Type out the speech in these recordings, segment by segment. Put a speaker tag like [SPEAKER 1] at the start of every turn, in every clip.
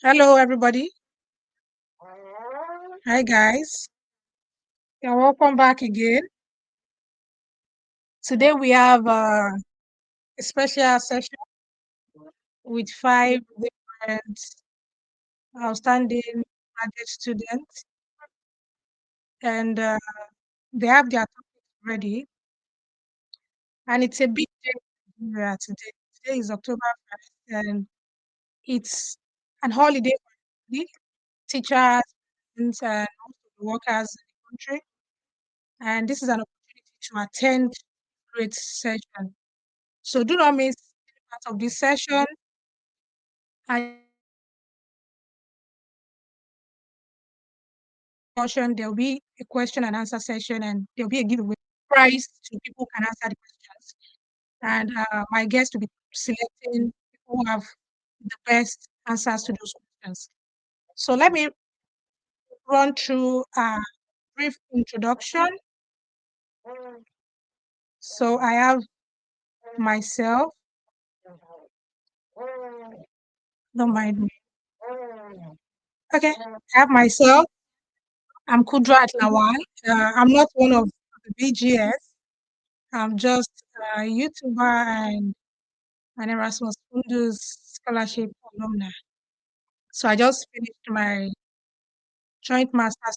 [SPEAKER 1] Hello, everybody. Hi, guys. You're welcome back again. Today we have a special session with five different outstanding graduate students, and they have their topics ready. And it's a big day in Nigeria today. Today is October 1st, and it's an holiday for the teachers, students, and also the workers in the country. And this is an opportunity to attend great session. So do not miss any part of this session. And there'll be a question and answer session, and there'll be a giveaway prize to people who can answer the questions. And my guest will be selecting people who have the best answers to those questions. So let me run through a brief introduction. So I have myself, don't mind me. Okay, I have myself. I'm Kudrat Lawal. I'm not one of the BGS. I'm just a YouTuber and an Erasmus Mundus scholarship alumna. So I just finished my joint master's at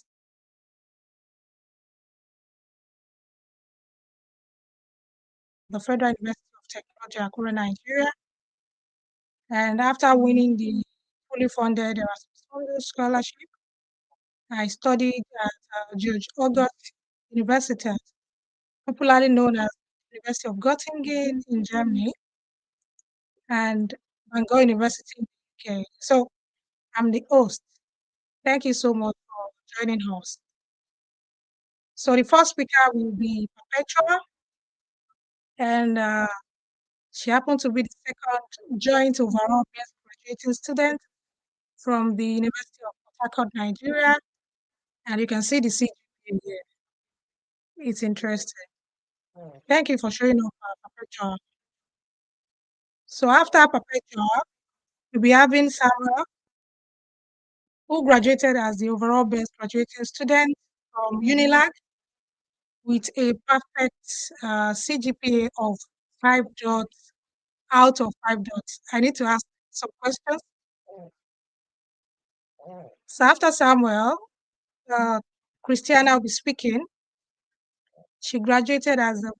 [SPEAKER 1] the Federal University of Technology, Akure, Nigeria. And after winning the fully funded Erasmus Mundus scholarship, I studied at George August University, popularly known as University of Göttingen in Germany, and Bangor University in the UK. So I'm the host. Thank you so much for joining us. So the first speaker will be Perpetua, and she happened to be the second joint overall best graduating student from the University of Port Harcourt, Nigeria. And you can see the CGPA here. It's interesting. Thank you for showing up, Perpetua. So after Perpetua, we'll be having Sarah, who graduated as the overall best graduating student from Unilag with a perfect CGPA of 5 dots out of 5 dots. I need to ask some questions. So after Samuel, uh, Christiana will be speaking. She graduated as the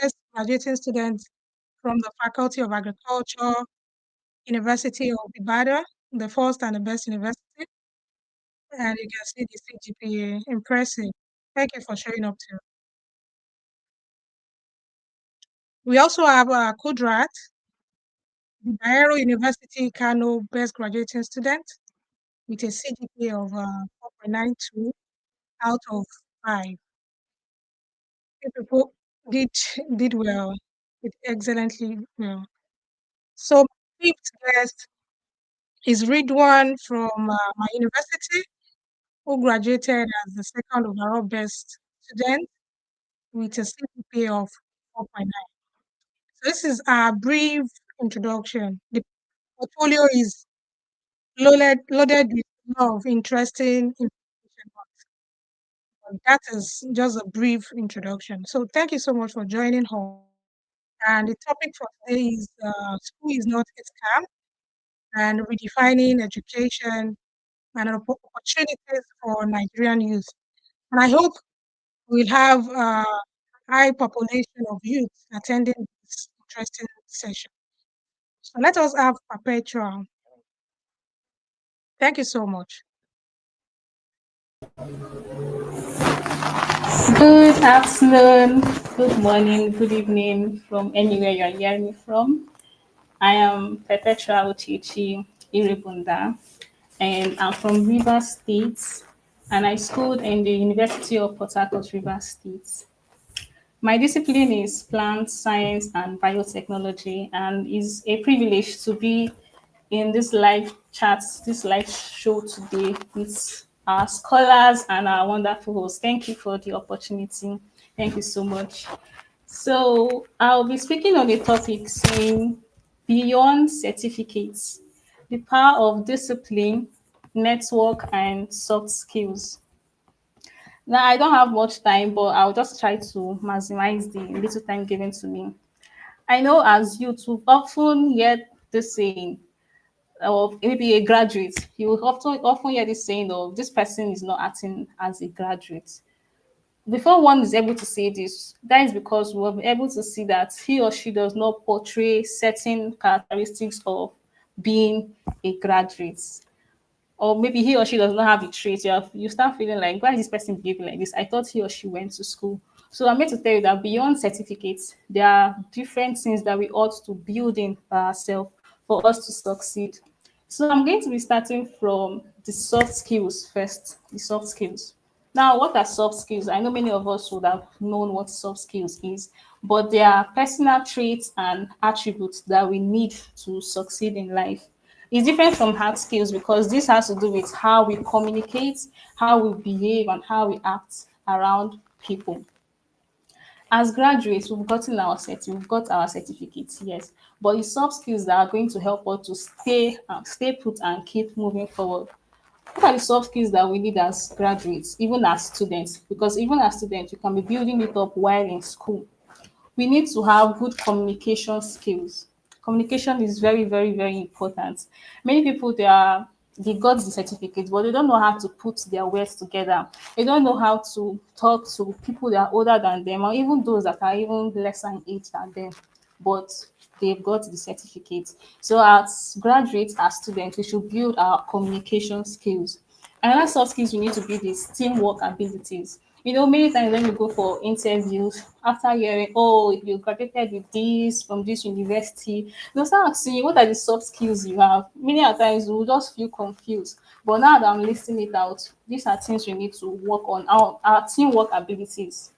[SPEAKER 1] best graduating student from the Faculty of Agriculture, University of Ibadan, the first and the best university. And you can see the CGPA. Impressive. Thank you for showing up too. We also have Kudrat, the Bayero University Kano best graduating student with a CGPA of 4.92 out of 5. You people did did well, did excellently well. So fifth guest is Ridwan from my university, who graduated as the second overall best student with a CGPA of 4.9. So this is a brief introduction. The portfolio is loaded with a lot of interesting information. But that is just a brief introduction. So thank you so much for joining us. And the topic for today is school is not a scam and redefining education and opportunities for Nigerian youth. And I hope we'll have a high population of youth attending this interesting session. So let us have Perpetual. Thank you so much.
[SPEAKER 2] Good afternoon, good morning, good evening from anywhere you're hearing me from. I am Perpetua Uchichi Iribunda, and I'm from Rivers State, and I schooled in the University of Port Harcourt, Rivers State. My discipline is plant science and biotechnology, and it's a privilege to be in this live chat, this live show today with our scholars and our wonderful hosts. Thank you for the opportunity. Thank you so much. So I'll be speaking on a topic saying beyond certificates, the power of discipline network, and soft skills. Now, I don't have much time, but I'll just try to maximize the little time given to me. I know as youth, we often hear this saying of maybe a graduate. You will often hear this saying of this person is not acting as a graduate. Before one is able to say this, that is because we're able to see that he or she does not portray certain characteristics of being a graduate, or maybe he or she does not have the traits. You start feeling like, why is this person behaving like this? I thought he or she went to school. So I'm here to tell you that beyond certificates, there are different things that we ought to build in for ourselves for us to succeed. So I'm going to be starting from the soft skills first. The soft skills. Now, what are soft skills? I know many of us would have known what soft skills is, but they are personal traits and attributes that we need to succeed in life. It's different from hard skills because this has to do with how we communicate, how we behave, and how we act around people. As graduates, we've got our certificates, yes, but it's soft skills that are going to help us to stay put and keep moving forward. What are the soft skills that we need as graduates, even as students? Because even as students, you can be building it up while in school. We need to have good communication skills. Communication is very, very, very important. Many people they got the certificate, but they don't know how to put their words together. They don't know how to talk to people that are older than them, or even those that are even lesser in age than them. But they've got the certificate. So as graduates, as students, we should build our communication skills. Another soft skills we need to build is teamwork abilities. Many times when we go for interviews, after hearing, oh, you graduated with this from this university, they'll start asking you, what are the soft skills you have? Many a times we'll just feel confused. But now that I'm listing it out, these are things we need to work on, our teamwork abilities.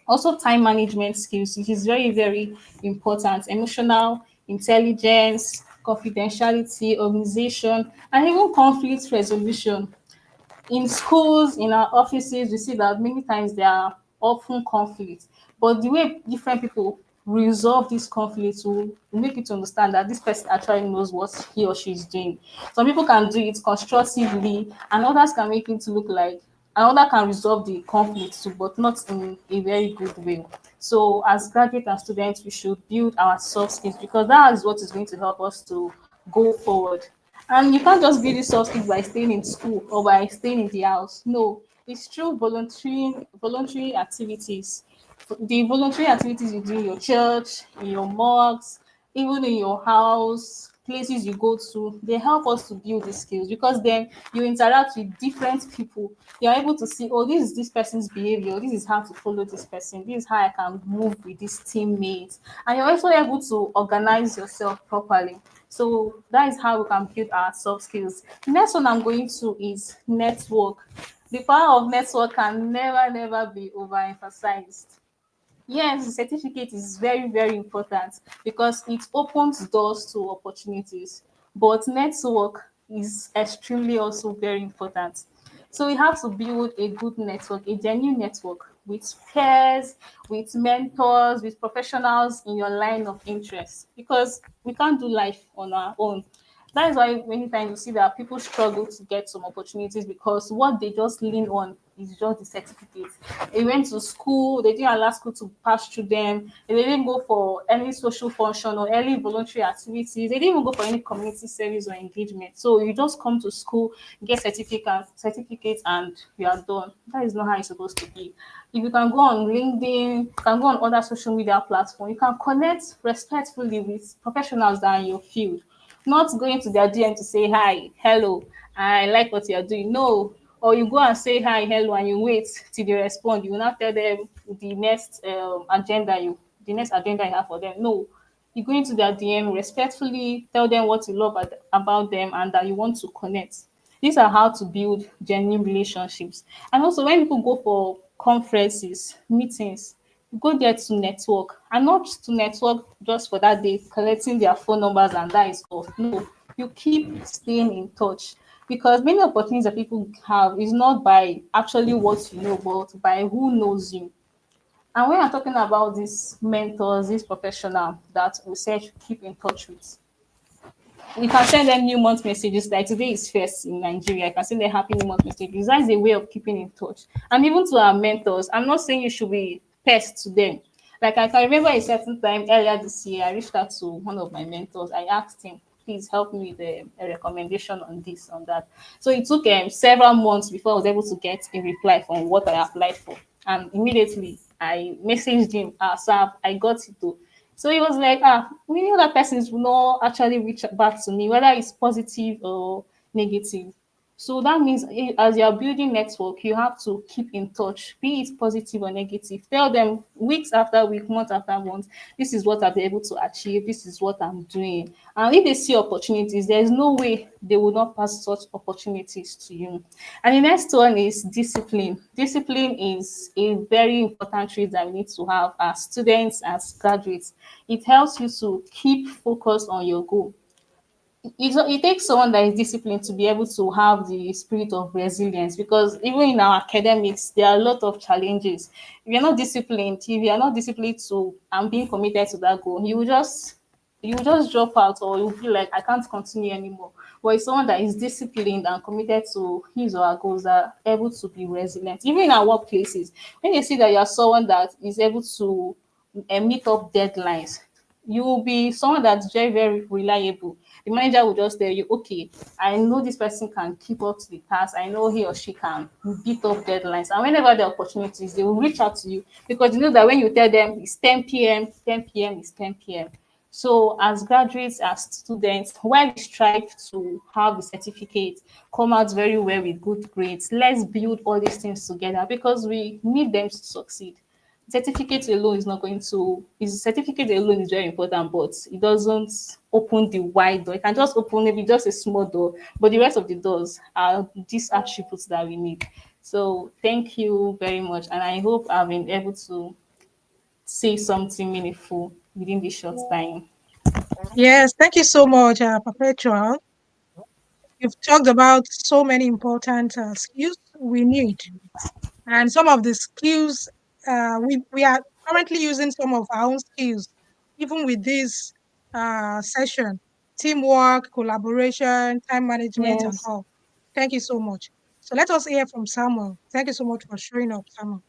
[SPEAKER 2] Also, time management skills, which is very, very important. Emotional intelligence, confidentiality, organization, and even conflict resolution. In schools, in our offices, we see that many times there are often conflicts. But the way different people resolve these conflicts will make you to understand that this person actually knows what he or she is doing. Some people can do it constructively, and others can make it to look like another can resolve the conflict too, but not in a very good way. So, as graduates and students, we should build our soft skills because that is what is going to help us to go forward. And you can't just build these soft skills by staying in school or by staying in the house. No, it's through voluntary activities. The voluntary activities you do in your church, in your mosques, even in your house, places you go to, they help us to build these skills because then you interact with different people. You're able to see, oh, this is this person's behavior, this is how to follow this person, this is how I can move with these teammates. And you're also able to organize yourself properly. So that is how we can build our soft skills. The next one I'm going to is network. The power of network can never, never be overemphasized. Yes, the certificate is very, very important because it opens doors to opportunities. But network is extremely also very important. So we have to build a good network, a genuine network with peers, with mentors, with professionals in your line of interest because we can't do life on our own. That is why many times you see that people struggle to get some opportunities because what they just lean on is just the certificate. They went to school, they didn't allow school to pass through them, they didn't go for any social function or any voluntary activities, they didn't even go for any community service or engagement. So you just come to school, get certificates, and you are done. That is not how it's supposed to be. If you can go on LinkedIn, you can go on other social media platforms, you can connect respectfully with professionals that are in your field, not going to their DM to say hi, hello, I like what you're doing. No. Or you go and say hi, hello, and you wait till they respond. You will not tell them the next agenda you have for them. No. You go into their DM respectfully, tell them what you love about them and that you want to connect. These are how to build genuine relationships. And also, when people go for conferences, meetings, go there to network and not to network just for that day, collecting their phone numbers and that is all. No, you keep staying in touch because many opportunities that people have is not by actually what you know, but by who knows you. And when I'm talking about these mentors, these professional that we say to keep in touch with, You can send them new month messages. Like today is first in Nigeria. You can send them happy new month messages. That's a way of keeping in touch. And even to our mentors, I'm not saying you should be pest to them. Like I can remember a certain time earlier this year, I reached out to one of my mentors. I asked him, please help me with a recommendation on this, on that. So it took several months before I was able to get a reply from what I applied for. And immediately I messaged him, sir, I got it too. So he was like, many other persons will not actually reach back to me, whether it's positive or negative. So that means as you are building network, you have to keep in touch, be it positive or negative. Tell them weeks after week, month after month, this is what I've been able to achieve, this is what I'm doing. And if they see opportunities, there is no way they will not pass such opportunities to you. And the next one is discipline. Discipline is a very important trait that we need to have as students, as graduates. It helps you to keep focused on your goal. It takes someone that is disciplined to be able to have the spirit of resilience, because even in our academics there are a lot of challenges. If you are not disciplined to and being committed to that goal, you will just drop out, or you'll be like, I can't continue anymore. But it's someone that is disciplined and committed to his or her goals that are able to be resilient. Even in our workplaces, when they see that you are someone that is able to meet up deadlines, you will be someone that's very, very reliable. The manager will just tell you, okay, I know this person can keep up to the task. I know he or she can beat up deadlines. And whenever the opportunities, they will reach out to you, because you know that when you tell them it's 10 p.m., 10 p.m. is 10 p.m. So as graduates, as students, while we strive to have the certificate, come out very well with good grades, let's build all these things together, because we need them to succeed. Certificate alone is not going to is certificate alone is very important, but it doesn't open the wide door. It can just open maybe just a small door, but the rest of the doors are these attributes that we need. So thank you very much, and I hope I've been able to say something meaningful within this short time.
[SPEAKER 1] Yes, thank you so much, Perpetual. You've talked about so many important skills we need, and some of the skills we are currently using some of our own skills, even with this session: teamwork, collaboration, time management, and
[SPEAKER 2] Yes.
[SPEAKER 1] all. Thank you so much. So let us hear from Samuel. Thank you so much for showing up, Samuel.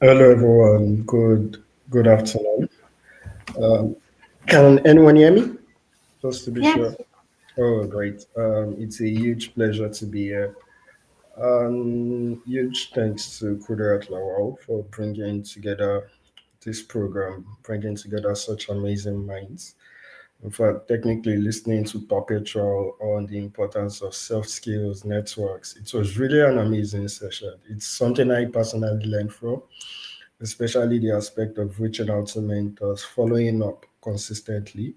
[SPEAKER 3] Hello, everyone. Good afternoon. Um, can anyone hear me? Just to be
[SPEAKER 2] Yes.
[SPEAKER 3] sure. Oh, great. It's a huge pleasure to be here. Huge thanks to Kudrat Lawal for bringing together this program, bringing together such amazing minds. In fact, technically listening to Perpetual on the importance of soft skills, networks, it was really an amazing session. It's something I personally learned from, especially the aspect of reaching out to mentors, following up consistently.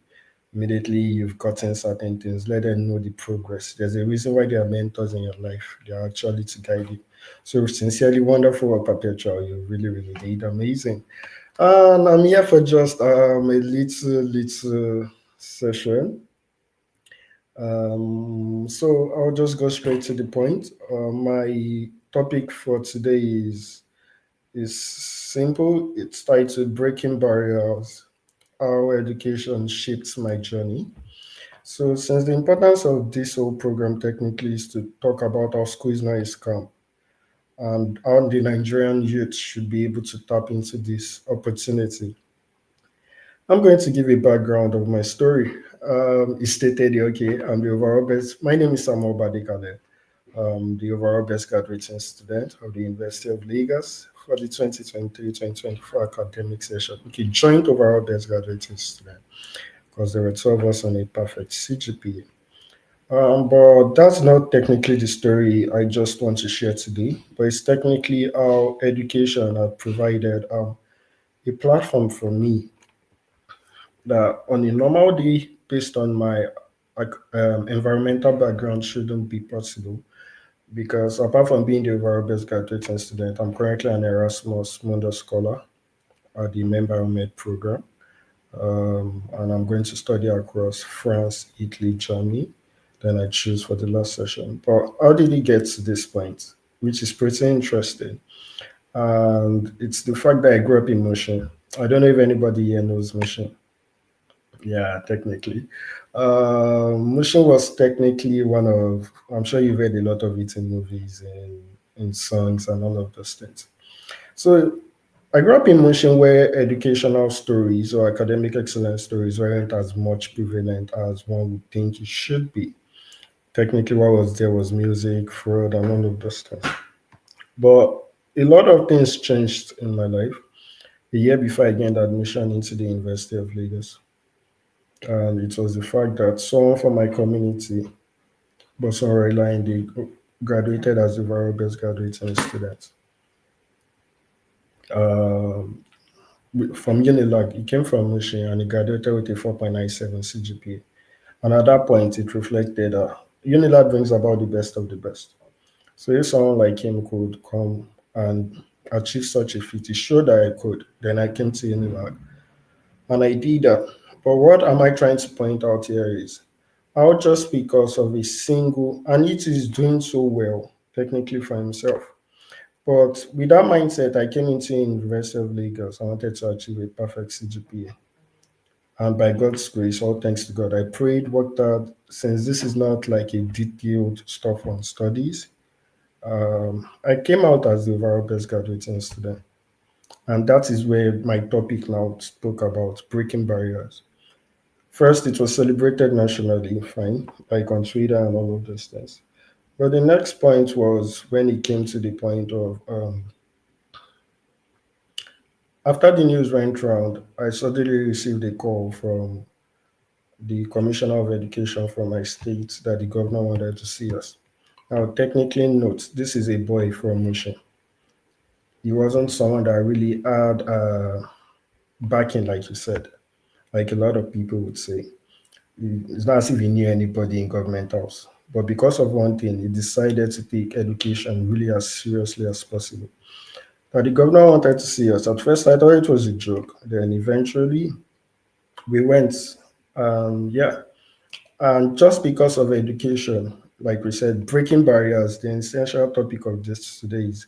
[SPEAKER 3] Immediately you've gotten certain things, let them know the progress. There's a reason why they are mentors in your life. They are actually to guide you. So sincerely wonderful work, Perpetual. You really, really did amazing. And I'm here for just a little session. So I'll just go straight to the point. My topic for today is simple. It's titled Breaking Barriers, How Education Shaped My Journey. So, since the importance of this whole program technically is to talk about how school is not a scam and how the Nigerian youth should be able to tap into this opportunity, I'm going to give a background of my story. It's stated here, okay, I'm the overall best. My name is Samuel Badekale. The overall best graduating student of the University of Lagos for the 2023-2024 academic session. Okay, joint overall best graduating student, because there were 12 of us on a perfect CGPA. But that's not technically the story I just want to share today, but it's technically how education has provided a platform for me that on a normal day, based on my environmental background, shouldn't be possible. Because apart from being the overall best graduating student, I'm currently an Erasmus Mundus Scholar at the Member Med program. And I'm going to study across France, Italy, Germany. Then I choose for the last session. But how did it get to this point? Which is pretty interesting. And it's the fact that I grew up in Motion. I don't know if anybody here knows Motion. Yeah, technically. Motion was technically one of, I'm sure you've heard a lot of it in movies and in songs and all of those things. So I grew up in Motion where educational stories or academic excellence stories weren't as much prevalent as one would think it should be. Technically, what was there was music, fraud, and all of those things. But a lot of things changed in my life. A year before I gained admission into the University of Lagos, and it was the fact that someone from my community, Boson Line, they graduated as the very best graduating student. Um, from Unilag, he came from Mushin and he graduated with a 4.97 CGPA. And at that point, it reflected that Unilag brings about the best of the best. So if someone like him could come and achieve such a feat, it showed that I could. Then I came to Unilag and I did that. But what am I trying to point out here is how just because of a single, and it is doing so well technically for himself. But with that mindset, I came into University of Lagos. I wanted to achieve a perfect CGPA. And by God's grace, all thanks to God, I prayed, worked out. Since this is not like a detailed stuff on studies, I came out as the overall best graduating student. And that is where my topic now spoke about breaking barriers. First, it was celebrated nationally, fine, like on Twitter and all of those things. But the next point was when it came to the point of after the news went round, I suddenly received a call from the Commissioner of Education from my state that the governor wanted to see us. Now, technically, note this is a boy from Mushin. He wasn't someone that really had backing, like you said, like a lot of people would say. It's not as if he knew anybody in government house. But because of one thing, he decided to take education really as seriously as possible. Now, the governor wanted to see us. At first, I thought it was a joke. Then eventually, we went. Yeah. And just because of education, like we said, breaking barriers, the essential topic of this today is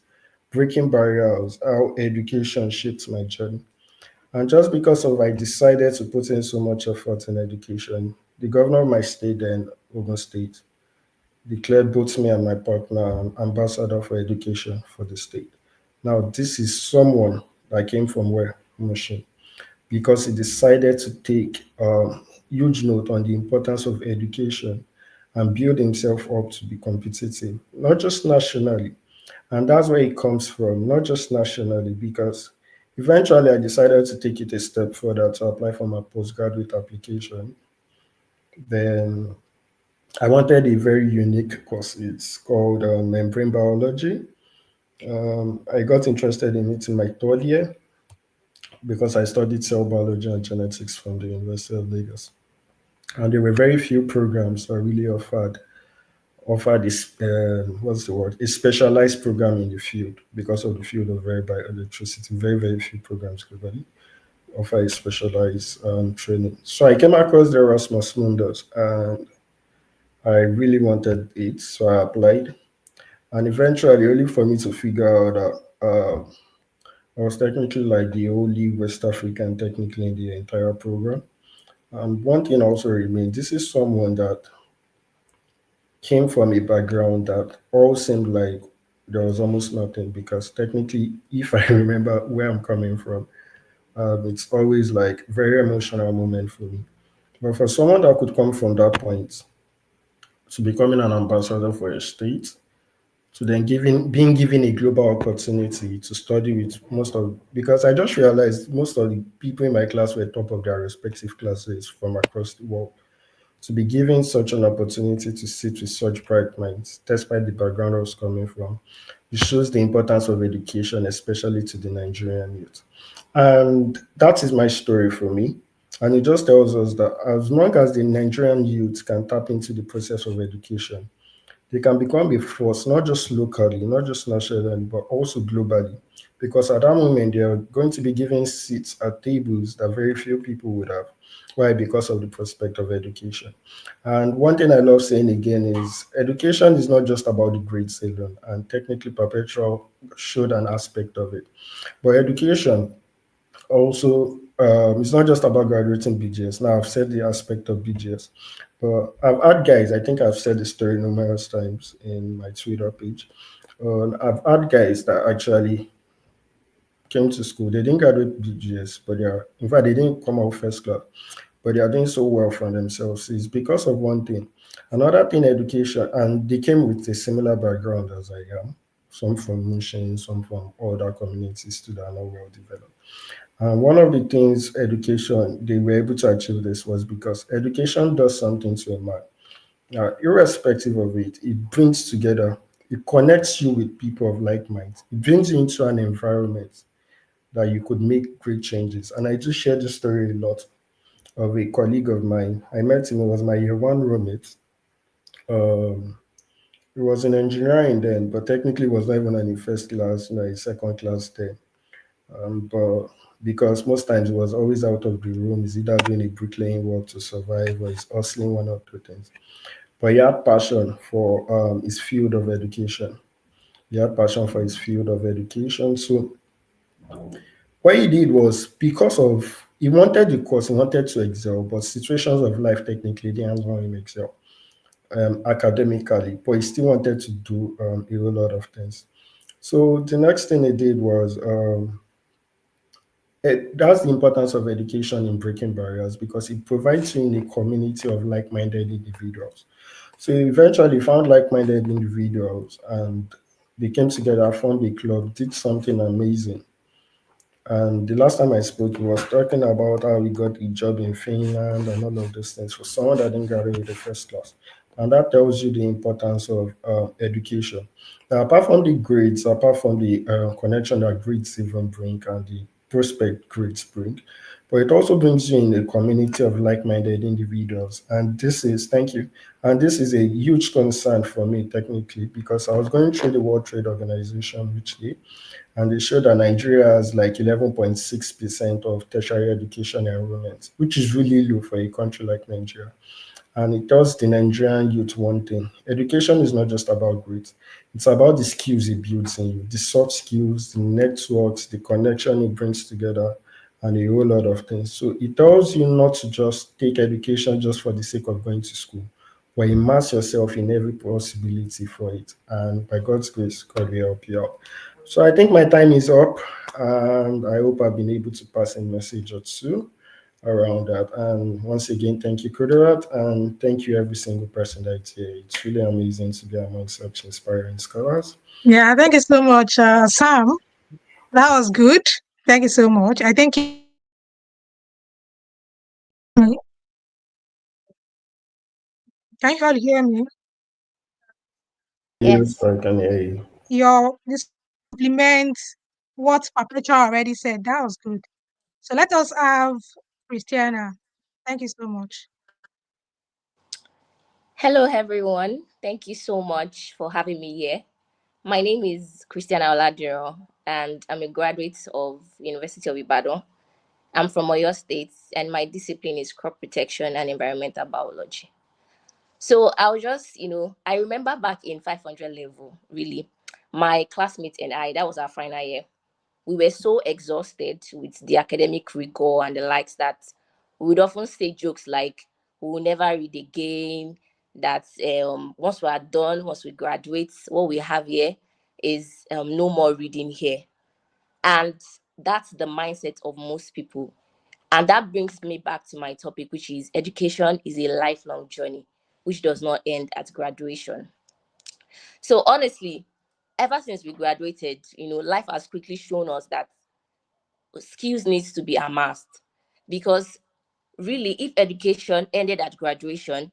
[SPEAKER 3] breaking barriers, how education shaped my journey. And just because of I decided to put in so much effort in education, the governor of my state then, Ogun State, declared both me and my partner an ambassador for education for the state. Now, this is someone that came from where? Mushin, because he decided to take huge note on the importance of education and build himself up to be competitive, not just nationally. And that's where it comes from, not just nationally, because eventually I decided to take it a step further to apply for my postgraduate application. Then I wanted a very unique course. It's called membrane biology. I got interested in it in my third year because I studied cell biology and genetics from the University of Lagos. And there were very few programs that really offered this what's the word, a specialized program in the field because of the field of very bioelectricity. Very few programs globally offer a specialized training. So I came across the Erasmus Mundus and I really wanted it, so I applied. And eventually, only for me to figure out that I was technically like the only West African technically in the entire program. And one thing also remains: this is someone that came from a background that all seemed like there was almost nothing because technically, if I remember where I'm coming from, it's always like very emotional moment for me. But for someone that could come from that point to becoming an ambassador for a state, to then being given a global opportunity to study with most of, because I just realized most of the people in my class were top of their respective classes from across the world. To be given such an opportunity to sit with such bright minds, despite the background I was coming from, it shows the importance of education, especially to the Nigerian youth. And that is my story for me. And it just tells us that as long as the Nigerian youth can tap into the process of education, they can become a force, not just locally, not just nationally, but also globally. Because at that moment, they are going to be given seats at tables that very few people would have. Why? Because of the prospect of education. And one thing I love saying again is education is not just about the grades alone, and technically, Perpetual showed an aspect of it. But education also it's not just about graduating BGS. Now I've said the aspect of BGS, but I've had guys. I think I've said the story numerous times in my Twitter page. I've had guys that actually came to school. They didn't graduate BGS, but they are. In fact, they didn't come out first class, but they are doing so well for themselves. It's because of one thing. Another thing, education, and they came with a similar background as I am. Some from Mushin, some from other communities too that are not well developed. And one of the things education they were able to achieve this was because education does something to a man. Now, irrespective of it, it brings together, it connects you with people of like mind. It brings you into an environment that you could make great changes. And I do share this story a lot of a colleague of mine. I met him, it was my year one roommate. Um, he was in engineering then, but technically was not even in first class, a second class then. But because most times he was always out of the room, he's either doing a bricklaying work to survive or he's hustling one or two things. But he had passion for his field of education. He had passion for his field of education. So what he did was because of he wanted the course, he wanted to excel, but situations of life technically didn't allow him excel academically, but he still wanted to do a whole lot of things. So the next thing he did was that's the importance of education in breaking barriers because it provides you in a community of like-minded individuals. So he eventually found like-minded individuals and they came together, formed a club, did something amazing. And the last time I spoke, he was talking about how he got a job in Finland and all of those things for someone that didn't graduate with the first class. And that tells you the importance of education. Now, apart from the grades, apart from the connection that grades even bring and the prospect grades bring, but it also brings you in a community of like-minded individuals. And this is, thank you, and this is a huge concern for me technically because I was going through the World Trade Organization, which day, and they showed that Nigeria has like 11.6% of tertiary education enrollment, which is really low for a country like Nigeria. And it tells the Nigerian youth one thing: education is not just about grades, it's about the skills it builds in you, the soft skills, the networks, the connection it brings together, and a whole lot of things. So it tells you not to just take education just for the sake of going to school, but immerse yourself in every possibility for it. And by God's grace, God will help you out. So I think my time is up, and I hope I've been able to pass a message or two around that. And once again, thank you, Kudurat, and thank you every single person that's here. It's really amazing to be among such inspiring scholars.
[SPEAKER 1] Yeah, thank you so much, Sam. That was good. Thank you so much. I think me. Can you all hear me?
[SPEAKER 3] Yes,
[SPEAKER 2] Yes.
[SPEAKER 3] I can hear you.
[SPEAKER 1] Your this complement what Perpetua already said. That was good. So let us have Christiana. Thank you so much.
[SPEAKER 4] Hello, everyone. Thank you so much for having me here. My name is Christiana Oladiro, and I'm a graduate of University of Ibadan. I'm from Oyo State, and my discipline is crop protection and environmental biology. So I'll just, I remember back in 500 level, really, my classmates and I, that was our final year. We were so exhausted with the academic rigor and the likes that we would often say jokes like, we will never read again, that once we are done, once we graduate, what we have here is no more reading here. And that's the mindset of most people. And that brings me back to my topic, which is education is a lifelong journey, which does not end at graduation. So honestly, ever since we graduated, life has quickly shown us that skills needs to be amassed, because really, if education ended at graduation,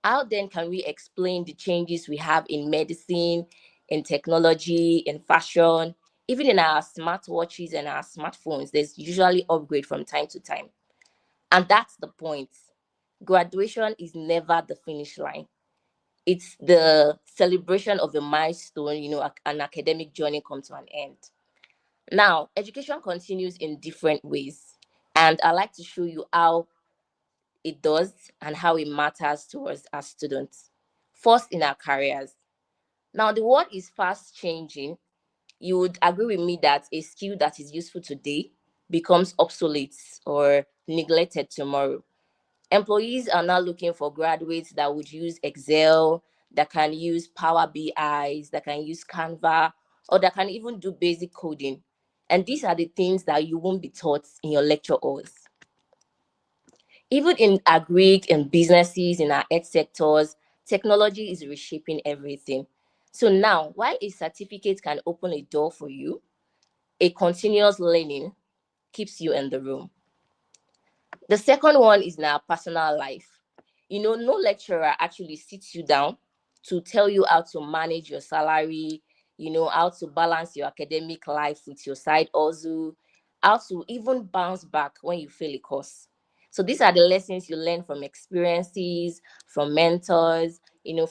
[SPEAKER 4] how then can we explain the changes we have in medicine, in technology, in fashion, even in our smartwatches and our smartphones? There's usually upgrade from time to time, and that's the point. Graduation is never the finish line. It's the celebration of a milestone, an academic journey come to an end. Now, education continues in different ways, and I like to show you how it does and how it matters to us as students. First, in our careers. Now, the world is fast changing. You would agree with me that a skill that is useful today becomes obsolete or neglected tomorrow. Employees are now looking for graduates that would use Excel, that can use Power BIs, that can use Canva, or that can even do basic coding. And these are the things that you won't be taught in your lecture halls. Even in agri and businesses, in our ed sectors, technology is reshaping everything. So now, while a certificate can open a door for you, a continuous learning keeps you in the room. The second one is in our personal life. No lecturer actually sits you down to tell you how to manage your salary, how to balance your academic life with your side hustle, how to even bounce back when you fail a course. So these are the lessons you learn from experiences, from mentors,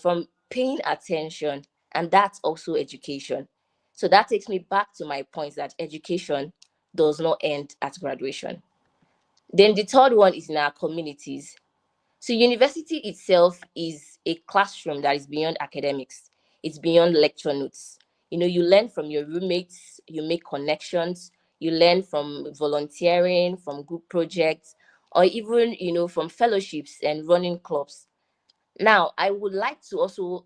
[SPEAKER 4] from paying attention. And that's also education. So that takes me back to my point that education does not end at graduation. Then the third one is in our communities. So university itself is a classroom that is beyond academics. It's beyond lecture notes. You learn from your roommates, you make connections, you learn from volunteering, from group projects, or even, from fellowships and running clubs. Now, I would like to also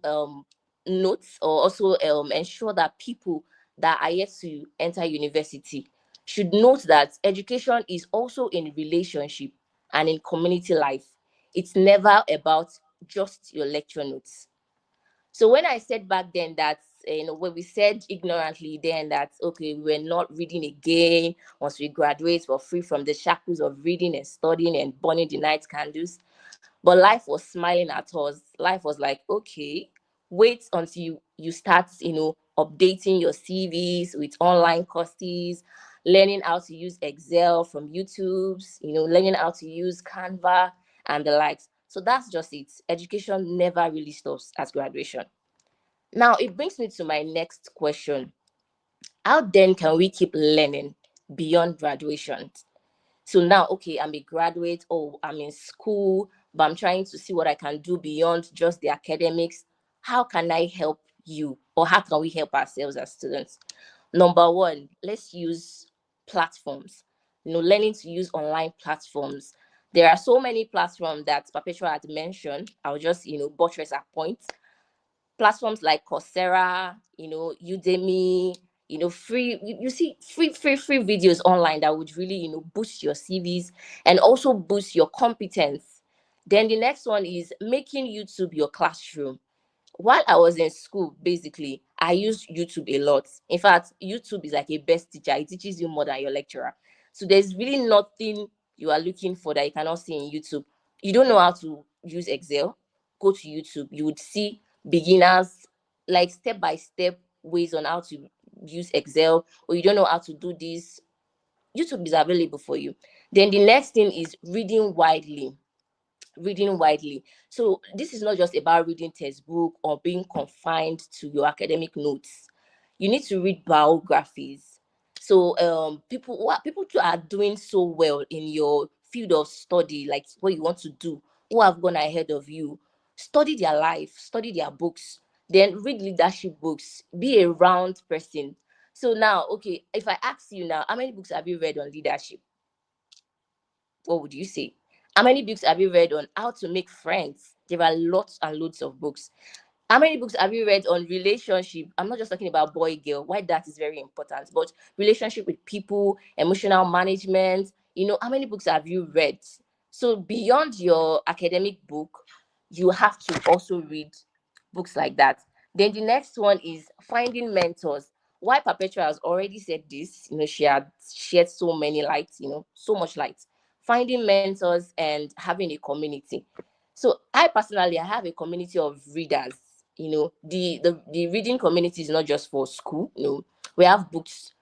[SPEAKER 4] note or also ensure that people that are yet to enter university should note that education is also in relationship and in community life. It's never about just your lecture notes. So when I said back then that, when we said ignorantly then that, okay, we were not reading again, once we graduate, we're free from the shackles of reading and studying and burning the night candles. But life was smiling at us. Life was like, okay, wait until you start, updating your CVs with online courses, learning how to use Excel from YouTube's, learning how to use Canva and the likes. So that's just it. Education never really stops at graduation. Now, it brings me to my next question. How then can we keep learning beyond graduation? So now, okay, I'm a graduate, or I'm in school, but I'm trying to see what I can do beyond just the academics. How can I help you, or how can we help ourselves as students? Number one, let's use platforms. Learning to use online platforms. There are so many platforms that Perpetua had mentioned. I'll just, buttress our point. Platforms like Coursera, Udemy, free, you see free videos online that would really, boost your CVs and also boost your competence. Then the next one is making YouTube your classroom. While I was in school, basically, I used YouTube a lot. In fact, YouTube is like a best teacher. It teaches you more than your lecturer. So there's really nothing you are looking for that you cannot see in YouTube. You don't know how to use Excel? Go to YouTube. You would see beginners, like step by step ways on how to use Excel, or you don't know how to do this. YouTube is available for you. Then the next thing is reading widely. So this is not just about reading textbook or being confined to your academic notes. You need to read biographies. So people who are doing so well in your field of study, like what you want to do, who have gone ahead of you, study their life, study their books, then read leadership books, be a round person. So now, okay, if I ask you now, how many books have you read on leadership? What would you say? How many books have you read on how to make friends? There are lots and loads of books. How many books have you read on relationship? I'm not just talking about boy girl, why that is very important, but relationship with people, emotional management. How many books have you read? So beyond your academic book, you have to also read books like that. Then the next one is finding mentors. Why Perpetua has already said this, she had shared so many lights, so much light. Finding mentors and having a community. So I have a community of readers. The reading community is not just for school. We have books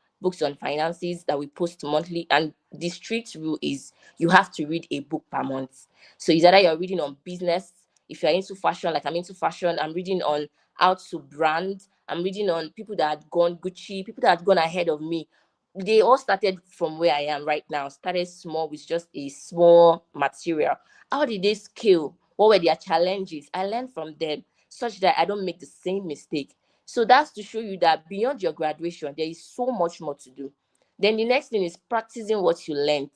[SPEAKER 4] on finances that we post monthly, and the street rule is you have to read a book per month. So it's either you're reading on business. If you're into fashion, like I'm into fashion, I'm reading on how to brand. I'm reading on people that had gone Gucci, people that had gone ahead of me. They all started from where I am right now, started small with just a small material. How did they scale? What were their challenges? I learned from them such that I don't make the same mistake. So that's to show you that beyond your graduation, there is so much more to do. Then the next thing is practicing what you learned.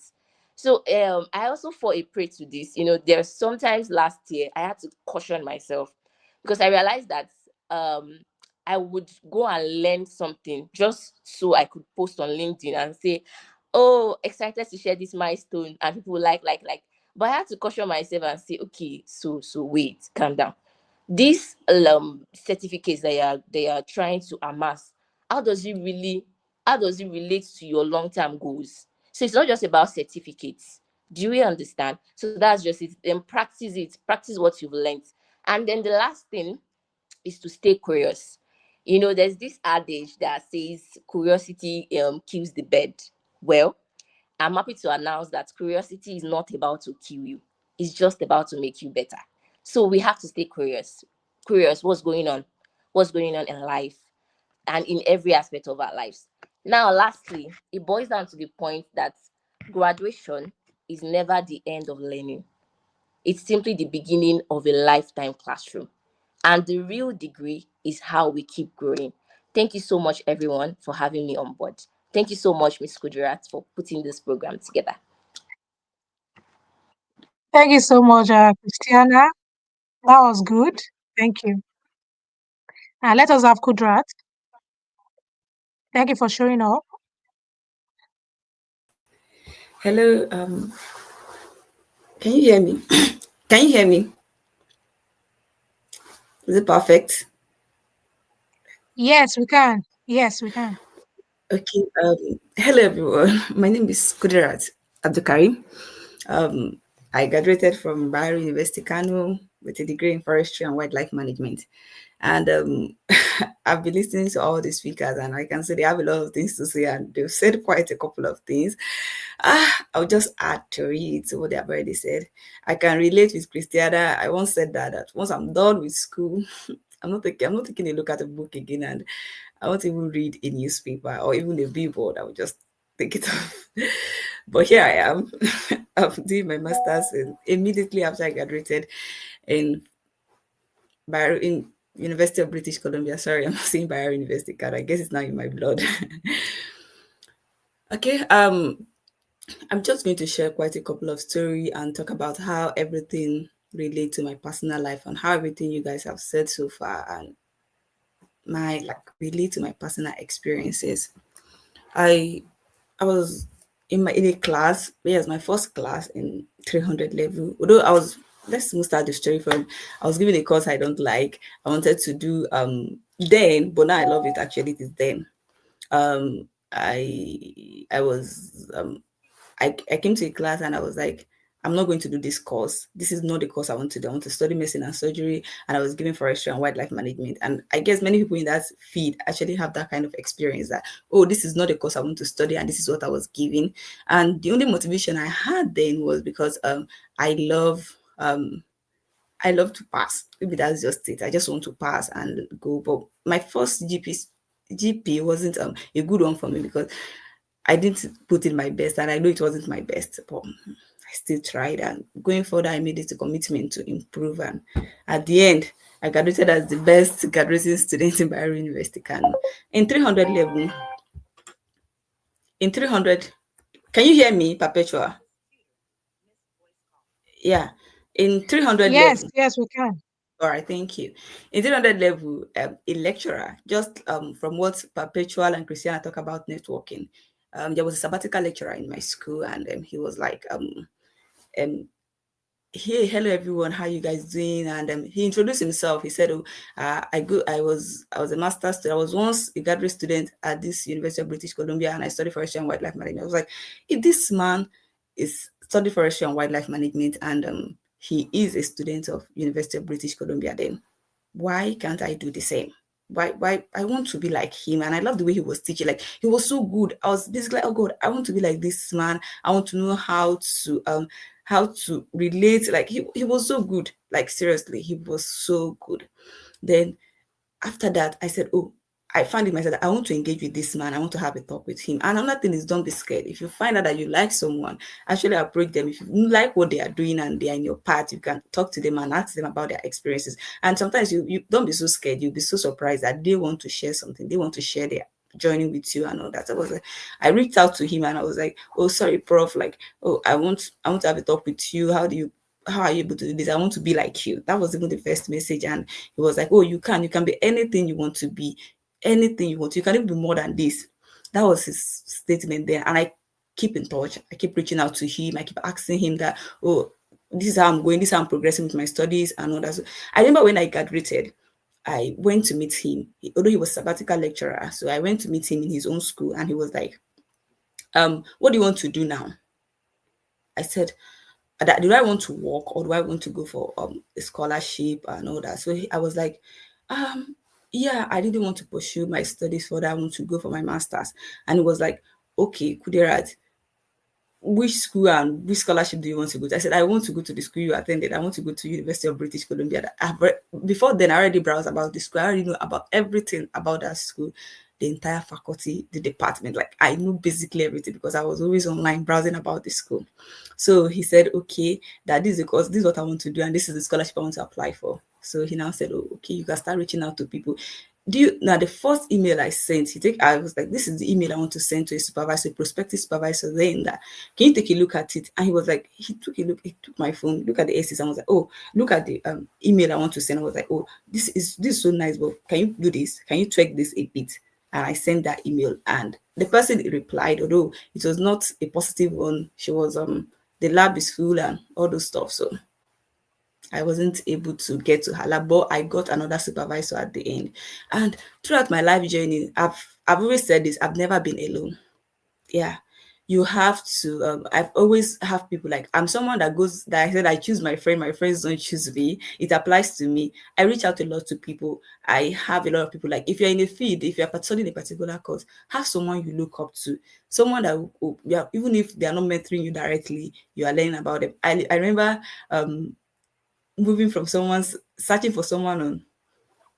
[SPEAKER 4] So I also fall a prey to this. There's sometimes last year I had to caution myself because I realized that I would go and learn something just so I could post on LinkedIn and say, "Oh, excited to share this milestone," and people like. But I had to caution myself and say, "Okay, so wait, calm down. These certificates that they are trying to amass, how does it really how does it relate to your long-term goals? So it's not just about certificates. Do you understand? So that's just it. Then practice what you've learned. And then the last thing is to stay curious. There's this adage that says curiosity kills the bird. Well, I'm happy to announce that curiosity is not about to kill you. It's just about to make you better. So we have to stay curious. Curious, what's going on? What's going on in life and in every aspect of our lives. Now, lastly, it boils down to the point that graduation is never the end of learning. It's simply the beginning of a lifetime classroom. And the real degree is how we keep growing. Thank you so much, everyone, for having me on board. Thank you so much, Ms. Kudirat, for putting this program together.
[SPEAKER 1] Thank you so much, Christiana. That was good. Thank you. And let us have Kudrat. Thank you for showing up.
[SPEAKER 5] Hello, can you hear me? Can you hear me? Is it perfect?
[SPEAKER 1] Yes, we can. Yes, we can.
[SPEAKER 5] Okay. Hello, everyone. My name is Kudirat Abdulkarim. I graduated from Bayero University, Kano, with a degree in forestry and wildlife management. And I've been listening to all the speakers, and I can say they have a lot of things to say, and they've said quite a couple of things. I'll just add to it to what they have already said. I can relate with Christiana. I once said that once I'm done with school, I'm not taking a look at a book again, and I won't even read a newspaper or even a billboard. I will just take it off. But here I am. I'm doing my master's immediately after I graduated in University of British Columbia. Sorry, I'm saying Bayero University card. I guess it's now in my blood. Okay. I'm just going to share quite a couple of stories and talk about how everything relates to my personal life and how everything you guys have said so far and relate to my personal experiences. I was in a class, yes, my first class in 300 level. Although let's start the story from, I was given a course I don't like. I wanted to do then, but now I love it actually. It is then. I was I came to a class and I was like, I'm not going to do this course. This is not the course I want to do. I want to study medicine and surgery. And I was given forestry and wildlife management. And I guess many people in that field actually have that kind of experience that, oh, this is not the course I want to study. And this is what I was given. And the only motivation I had then was because I love to pass. Maybe that's just it. I just want to pass and go. But my first GP wasn't a good one for me because I didn't put in my best, and I know it wasn't my best, but I still tried. And going further, I made it a commitment to improve. And at the end, I graduated as the best graduating student in Bayero University, Kano. In 300 level, in 300, can you hear me, Perpetua? Yeah, in 300
[SPEAKER 1] Yes,
[SPEAKER 5] level.
[SPEAKER 1] yes, we can.
[SPEAKER 5] All right, thank you. In 300 level, a lecturer, just from what Perpetual and Christiana talk about networking, there was a sabbatical lecturer in my school, and he was like, hey, hello everyone, how you guys doing? And he introduced himself. He said, oh, I was a master's student. I was once a graduate student at this University of British Columbia, and I studied forestry and wildlife management. I was like, if this man is studied forestry and wildlife management, and he is a student of University of British Columbia, then why can't I do the same? Why I want to be like him? And I love the way he was teaching. Like, he was so good. I was basically like, oh God, I want to be like this man. I want to know how to relate. Like, he was so good. Like, seriously, he was so good. Then after that, I said, oh, I found in myself that I want to engage with this man. I want to have a talk with him. And another thing is, don't be scared. If you find out that you like someone, actually approach them. If you like what they are doing and they are in your path, you can talk to them and ask them about their experiences. And sometimes you don't be so scared. You'll be so surprised that they want to share something. They want to share joining with you and all that. I reached out to him and I was like, oh, sorry, prof, like, oh, I want to have a talk with you. How are you able to do this? I want to be like you. That was even the first message. And he was like, oh, you can be anything you want to be, anything you want. You can even be more than this. That was his statement there. And I keep in touch. I keep reaching out to him. I keep asking him that, oh, this is how I'm going, this is how I'm progressing with my studies and all that. So I remember when I graduated, I went to meet him, although he was a sabbatical lecturer. So I went to meet him in his own school and he was like, what do you want to do now? I said, do I want to work or do I want to go for a scholarship and all that? So I was like, yeah, I didn't want to pursue my studies further. I want to go for my master's. And it was like, okay, Kudirat, which school and which scholarship do you want to go to? I said, I want to go to the school you attended. I want to go to University of British Columbia. Before then, I already browsed about the school. I already know about everything about that school, the entire faculty, the department. Like I knew basically everything because I was always online browsing about the school. So he said, okay, that this is the course, this is what I want to do, and this is the scholarship I want to apply for. So he now said, oh, okay, you can start reaching out to people. The first email I sent, I was like, this is the email I want to send to a supervisor, a prospective supervisor. Then that, can you take a look at it? And he was like, he took my phone, look at the essays, and was like, oh, look at the email I want to send. I was like, oh, this is so nice, but can you do this? Can you tweak this a bit? And I sent that email, and the person replied, although it was not a positive one. She was the lab is full and all those stuff. So I wasn't able to get to her lab, but I got another supervisor at the end. And throughout my life journey, I've always said this, I've never been alone. Yeah. You have to, I've always have people like, I'm someone that I said, I choose my friends don't choose me. It applies to me. I reach out a lot to people. I have a lot of people, like if you're in a field, if you're studying a particular course, have someone you look up to, someone that, yeah, even if they are not mentoring you directly, you are learning about them. I remember moving from searching for someone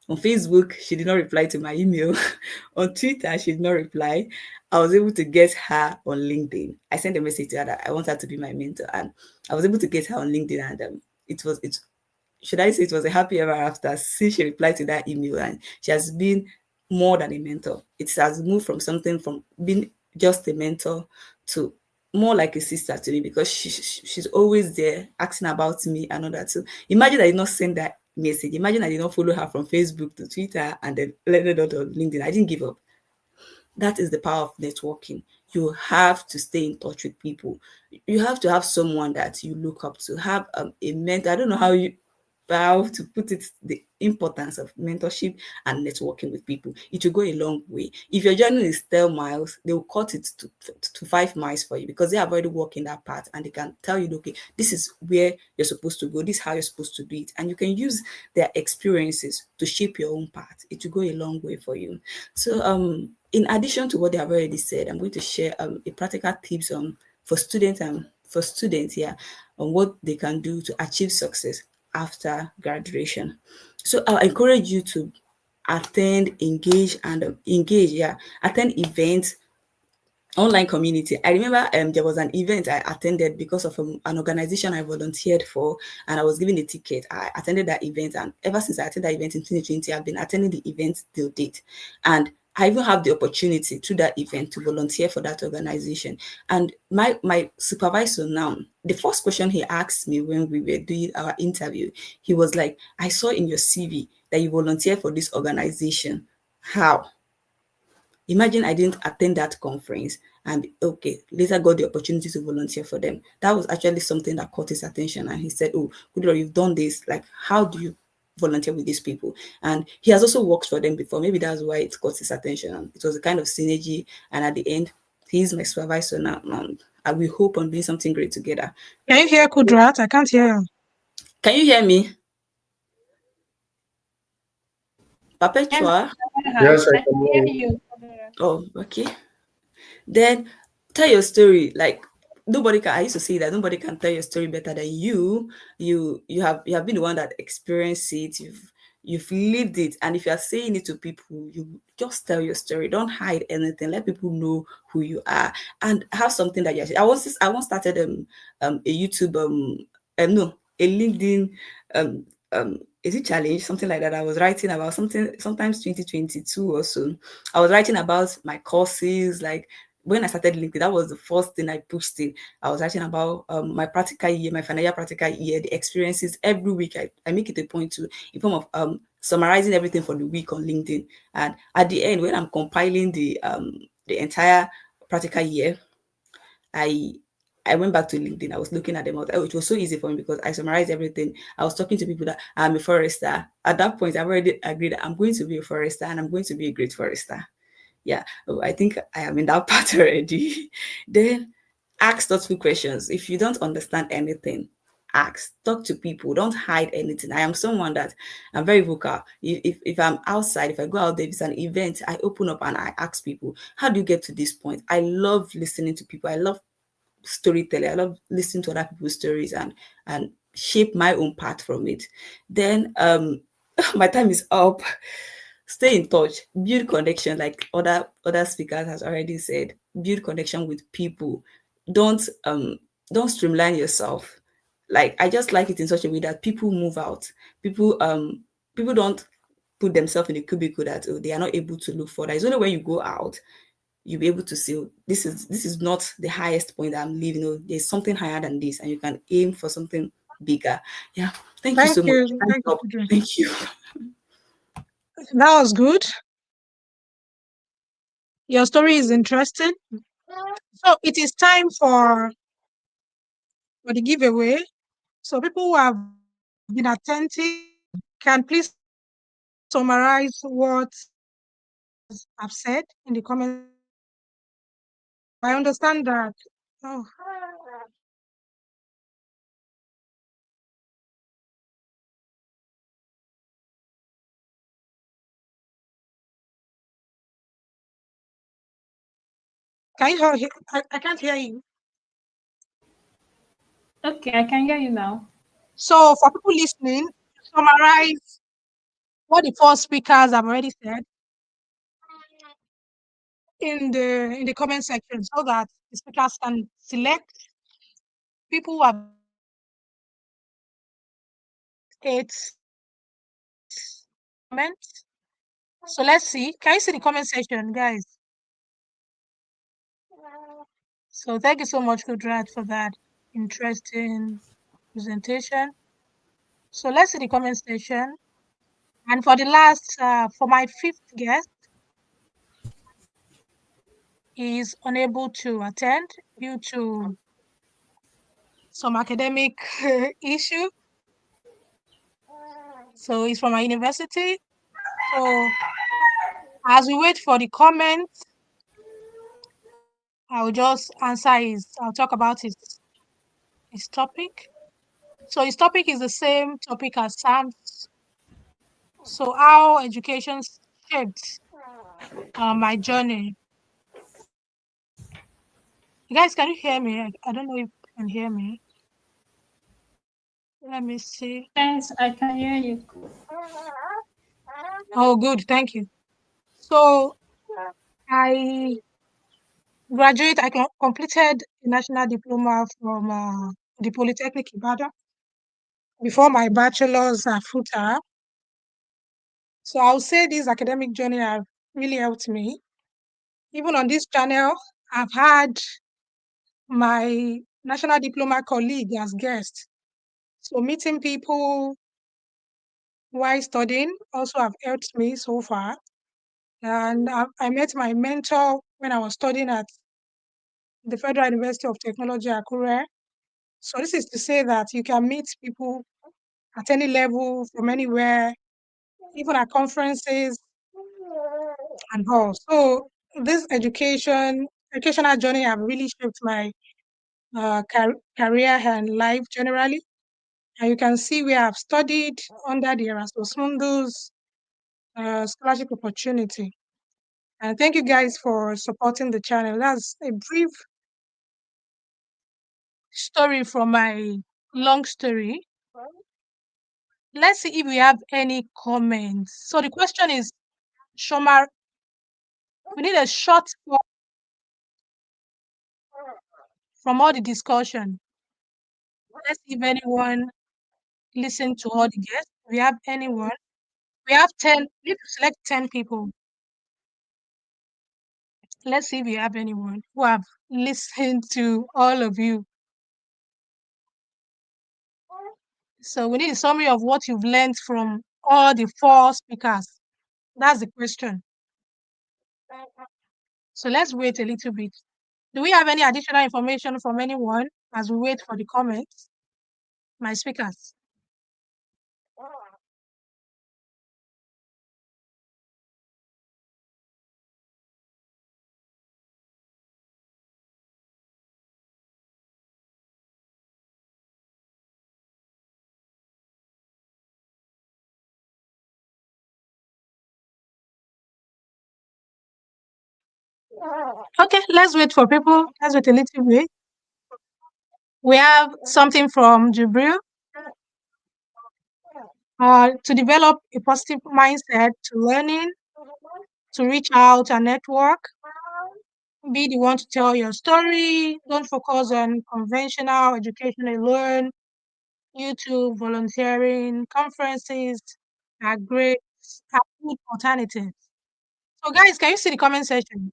[SPEAKER 5] on Facebook, she did not reply to my email. On Twitter, she did not reply. I was able to get her on LinkedIn. I sent a message to her that I want her to be my mentor, and I was able to get her on LinkedIn. And it should I say it was a happy ever after since she replied to that email, and she has been more than a mentor. It has moved from being just a mentor to more like a sister to me, because she's always there asking about me and all that. So imagine I did not send that message. Imagine I did not follow her from Facebook to Twitter and then let it out on LinkedIn. I didn't give up. That is the power of networking. You have to stay in touch with people. You have to have someone that you look up to. Have a mentor. I don't know how to put it, the importance of mentorship and networking with people. It will go a long way. If your journey is 10 miles, they will cut it to 5 miles for you, because they have already walked in that path and they can tell you, okay, this is where you're supposed to go, this is how you're supposed to do it. And you can use their experiences to shape your own path. It will go a long way for you. So in addition to what they have already said, I'm going to share a practical tips for students on what they can do to achieve success after graduation. So I'll encourage you to attend events, online community. I remember there was an event I attended because of an organization I volunteered for, and I was given a ticket. I attended that event, and ever since I attended that event in 2020, I've been attending the event till date. And I even have the opportunity through that event to volunteer for that organization. And my supervisor now, the first question he asked me when we were doing our interview, he was like, I saw in your CV that you volunteer for this organization. How? Imagine I didn't attend that conference and later got the opportunity to volunteer for them. That was actually something that caught his attention, and he said, oh, Kudro, you've done this. Like, how do you volunteer with these people? And he has also worked for them before. Maybe that's why it caught his attention. And it was a kind of synergy. And at the end, he's my supervisor now. And we hope on doing something great together.
[SPEAKER 1] Can you hear Kudrat? I can't hear you.
[SPEAKER 5] Can you hear me? Perpetua?
[SPEAKER 3] Yes, I
[SPEAKER 2] I
[SPEAKER 3] can
[SPEAKER 2] hear
[SPEAKER 3] hear you.
[SPEAKER 2] you.
[SPEAKER 5] Oh, okay. Then tell your story. Like, I used to say that nobody can tell your story better than you. You have been the one that experienced it. You've lived it. And if you are saying it to people, you just tell your story. Don't hide anything. Let people know who you are, and have something that you're. I once started a YouTube no, a LinkedIn is it challenge, something like that. I was writing about something, sometimes 2022 or so. I was writing about my courses. Like when I started LinkedIn, that was the first thing I pushed in. I was writing about my practical year, my financial practical year, the experiences. Every week I make it a point to, in form of summarizing everything for the week on LinkedIn. And at the end, when I'm compiling the entire practical year, I I went back to LinkedIn. I was looking at them. Oh, it was so easy for me because I summarized everything. I was talking to people that I'm a forester. At that point, I've already agreed that I'm going to be a forester and I'm going to be a great forester. Yeah, I think I am in that part already. Then ask thoughtful questions. If you don't understand anything, ask, talk to people, don't hide anything. I am someone that I'm very vocal. If I'm outside, if I go out there, if it's an event, I open up and I ask people, how do you get to this point? I love listening to people. I love storytelling. I love listening to other people's stories and shape my own path from it. Then my time is up. Stay in touch, build connection, like other speakers has already said. Build connection with people. Don't streamline yourself. Like I just like it in such a way that people move out. People don't put themselves in a cubicle that, oh, they are not able to look further. It's only when you go out you'll be able to see, oh, this is not the highest point that I'm leaving. Oh, there's something higher than this, and you can aim for something bigger. Yeah. Thank you so much. Thank
[SPEAKER 1] Thank you,
[SPEAKER 5] you.
[SPEAKER 1] Kudri.
[SPEAKER 5] Thank you.
[SPEAKER 1] That was good. Your story is interesting. So it is time for the giveaway. So people who have been attentive can please summarize what I've said in the comment section. I understand that. Oh, can you hear? I can't hear you.
[SPEAKER 2] Okay, I can hear you now.
[SPEAKER 1] So for people listening, summarize what the four speakers have already said in the comment section so that the speakers can select people who have eight comments. So let's see. Can you see the comment section, guys? So thank you so much, Kudrat, for that interesting presentation. So let's see the comment section. And for the last, for my fifth guest, he is unable to attend due to some academic issue. So he's from my university. So as we wait for the comments, I'll just I'll talk about his topic. So his topic is the same topic as Sam's. So how education shaped my journey. You guys, can you hear me? I don't know if you can hear me. Let me see.
[SPEAKER 2] Yes, I can hear you.
[SPEAKER 1] Oh, good. Thank you. So I I completed a national diploma from the Polytechnic Ibadan before my bachelor's at FUTA. So I'll say this academic journey have really helped me. Even on this channel, I've had my national diploma colleague as guest. So meeting people while studying also have helped me so far. And I met my mentor when I was studying at the Federal University of Technology, Akure. So this is to say that you can meet people at any level from anywhere, even at conferences and all. So this educational journey have really shaped my career and life generally. And you can see where I've studied under the Erasmus Mundus scholarship opportunity. And thank you guys for supporting the channel. That's a brief story from my long story. Let's see if we have any comments. So the question is, Shomar, we need a short one from all the discussion. Let's see if anyone listened to all the guests. We have anyone. We have 10. We need to select 10 people. Let's see if we have anyone who have listened to all of you. So we need a summary of what you've learned from all the 4 speakers. That's the question. So let's wait a little bit. Do we have any additional information from anyone as we wait for the comments? My speakers. Okay, let's wait for people. Let's wait a little bit. We have something from Jibril. To develop a positive mindset to learning, to reach out and network, be the one to tell your story, don't focus on conventional education alone. YouTube, volunteering, conferences are great, are good alternatives. So guys, can you see the comment section?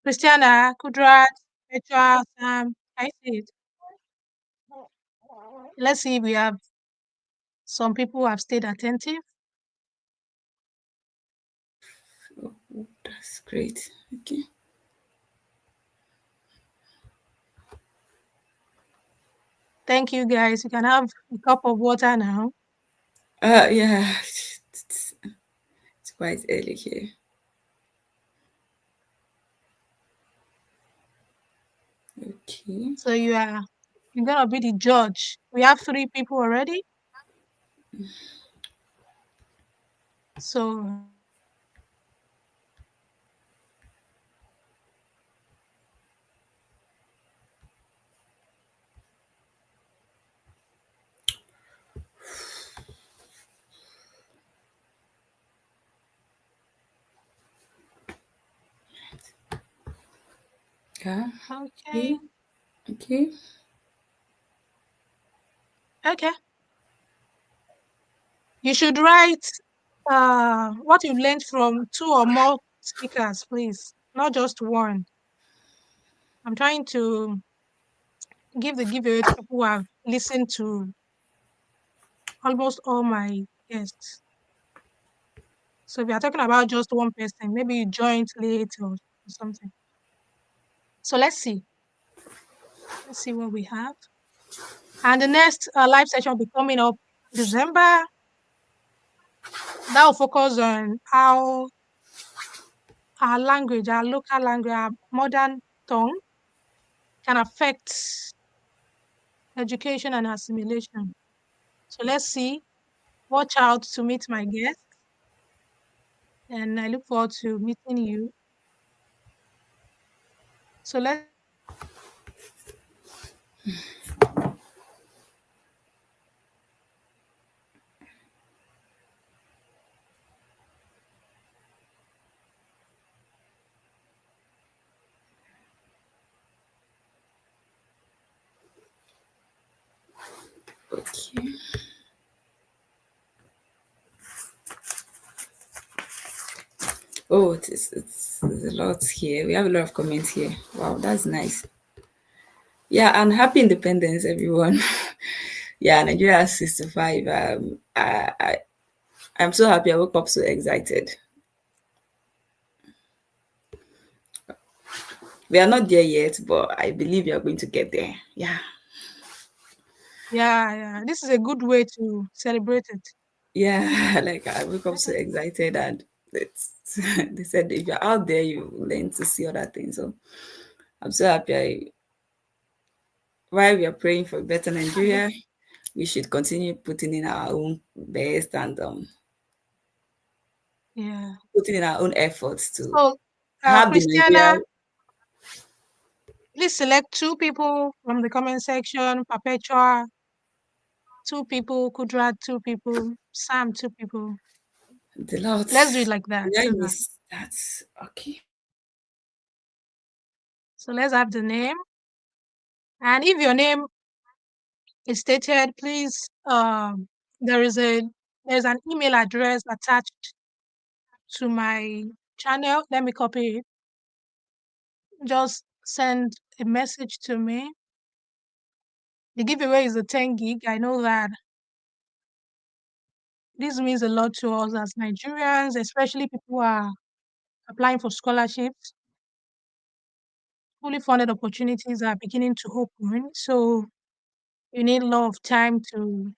[SPEAKER 1] Christiana, Kudrat, Petra, Sam, can you see it? Let's see if we have some people who have stayed attentive.
[SPEAKER 5] Oh, that's great. Okay.
[SPEAKER 1] Thank you guys. You can have a cup of water now.
[SPEAKER 5] Yeah. It's quite early here. Okay.
[SPEAKER 1] So you're gonna be the judge. We have 3 people already. So
[SPEAKER 5] Yeah.
[SPEAKER 1] okay.
[SPEAKER 5] Okay.
[SPEAKER 1] Okay. You should write what you've learned from 2 or more speakers, please, not just one. I'm trying to give the giveaway to people who have listened to almost all my guests. So if you're talking about just one person, maybe you joined late or something. So let's see. Let's see what we have. And the next live session will be coming up December. That will focus on how our language, our local language, our modern tongue can affect education and assimilation. So let's see. Watch out to meet my guest. And I look forward to meeting you. So let's
[SPEAKER 5] Okay. Oh, it's there's a lot here. We have a lot of comments here. Wow, that's nice. Yeah, and happy independence, everyone. Yeah, Nigeria has 65. I'm so happy. I woke up so excited. We are not there yet, but I believe we are going to get there. Yeah.
[SPEAKER 1] yeah. This is a good way to celebrate it.
[SPEAKER 5] Yeah, like I woke up so excited, and it's they said if you're out there, you learn to see other things. So I'm so happy. While we are praying for a better Nigeria, we should continue putting in our own best and
[SPEAKER 1] Yeah.
[SPEAKER 5] putting in our own efforts to
[SPEAKER 1] So
[SPEAKER 5] have the
[SPEAKER 1] Christiana,
[SPEAKER 5] Nigeria.
[SPEAKER 1] please select 2 people from the comment section. Perpetua, 2 people. Kudrat, 2 people. Sam, 2 people.
[SPEAKER 5] The lot.
[SPEAKER 1] Let's do it like that.
[SPEAKER 5] Did I miss that? Okay.
[SPEAKER 1] So let's have the name. And if your name It stated, please, there's an email address attached to my channel. Let me copy it. Just send a message to me. The giveaway is a 10 gig. I know that this means a lot to us as Nigerians, especially people who are applying for scholarships. Fully funded opportunities are beginning to open, so you need a lot of time to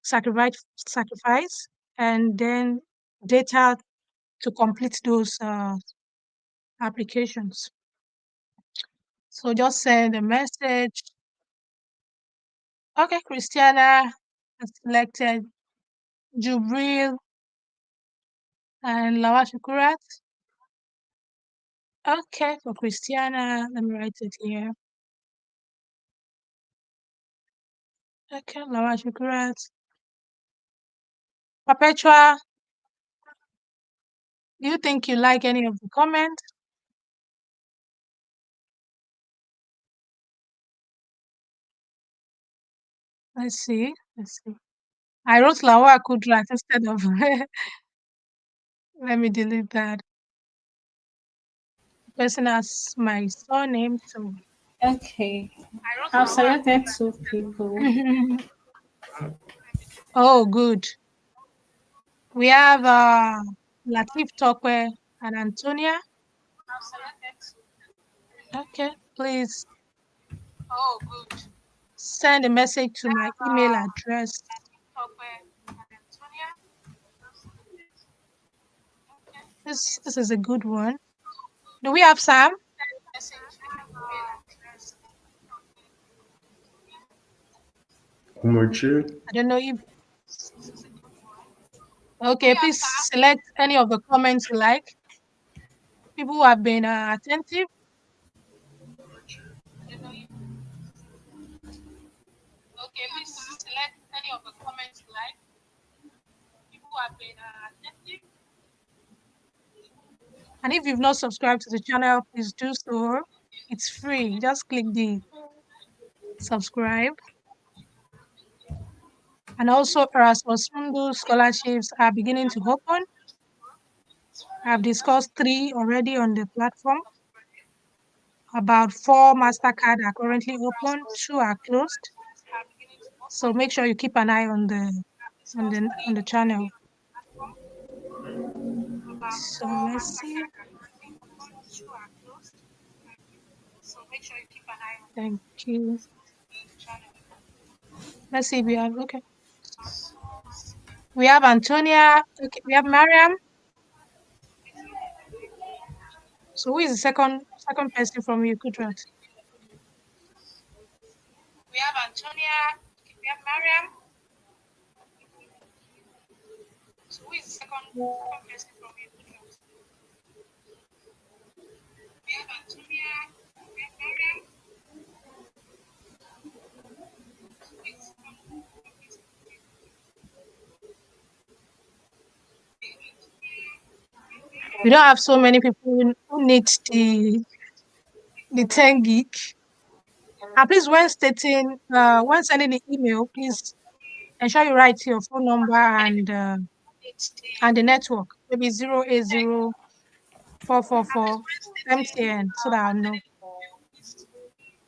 [SPEAKER 1] sacrifice and then data to complete those applications. So just send a message. Okay, Christiana has selected Jubril and Lawashukurat. Okay, for Christiana, let me write it here. Okay, Lawashukurat. Perpetua, do you think you like any of the comments? Let's see. I wrote Lawa Kudrat instead of let me delete that. The person has my surname, so
[SPEAKER 2] Okay. I've selected two people.
[SPEAKER 1] oh good. We have Latif Tokwe and Antonia. Okay, please send a message to my email address. This is a good one. Do we have Sam?
[SPEAKER 3] Umochi,
[SPEAKER 1] I don't know if. Okay, please select any of the comments you like. People who have been attentive. Okay, please select any of the comments you like. People who have been attentive. And if you've not subscribed to the channel, please do so. It's free. Just click the subscribe. And also, Erasmus Mundus scholarships are beginning to open. I've discussed 3 already on the platform. About 4 MasterCard are currently open, 2 are closed. So make sure you keep an eye on the channel. So let's see. Thank you. Let's see. We have okay. We have Antonia. Okay, we have Mariam. So who is the second person from Kudrat? We have Antonia. We have Mariam. So who is the second person from Kudrat? We have Antonia. We have Mariam. We don't have so many people who need the 10 gig. And please, when sending the email, please ensure you write your phone number and the network, maybe 080-444 MTN, so that I know. Ensure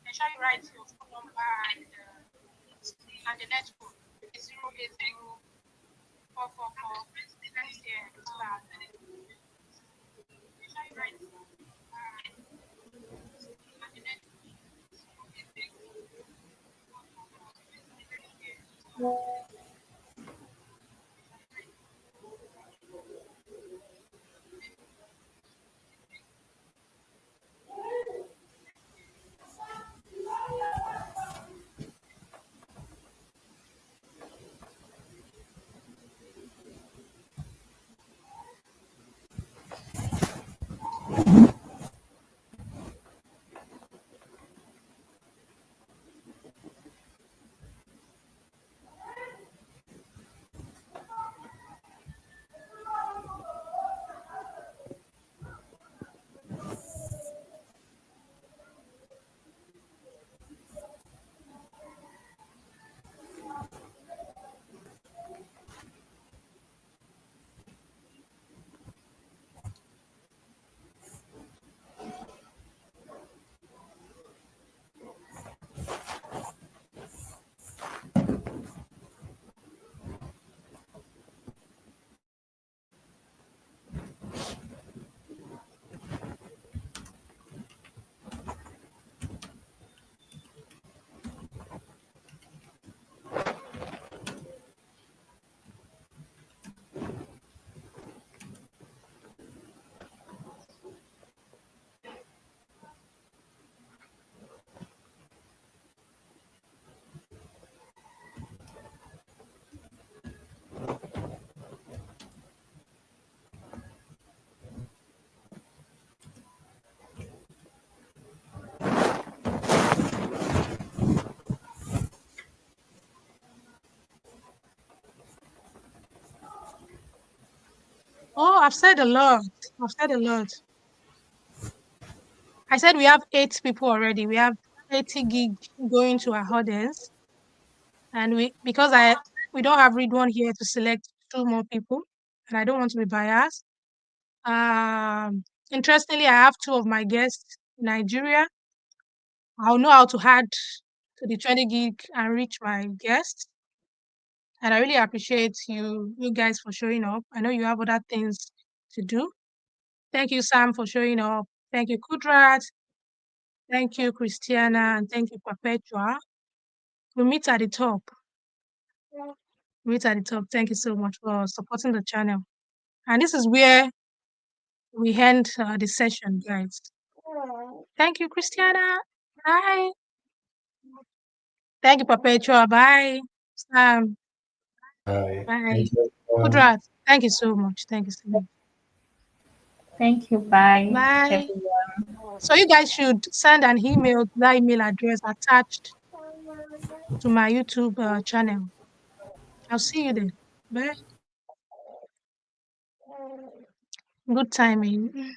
[SPEAKER 1] you write your phone number and the network, maybe 080-444 MTN, so that I know. Ensure you write and the network. Oh, I've said a lot. I've said a lot. I said we have 8 people already. We have 80 gig going to our audience. And we don't have read one here to select 2 more people. And I don't want to be biased. Interestingly, I have 2 of my guests in Nigeria. I'll know how to add to the 20 gig and reach my guests. And I really appreciate you guys for showing up. I know you have other things to do. Thank you, Sam, for showing up. Thank you, Kudrat. Thank you, Christiana. And thank you, Perpetua. We meet at the top. We meet at the top. Thank you so much for supporting the channel. And this is where we end the session, guys. Thank you, Christiana. Bye. Thank you, Perpetua. Bye. Sam.
[SPEAKER 3] Hi.
[SPEAKER 1] Bye.
[SPEAKER 3] Thank you.
[SPEAKER 1] Kudrat. Thank you so much. Thank you so much.
[SPEAKER 2] Thank you. Bye,
[SPEAKER 1] Bye.
[SPEAKER 2] everyone.
[SPEAKER 1] So you guys should send an email to that email address attached to my YouTube channel. I'll see you there. Bye. Good timing.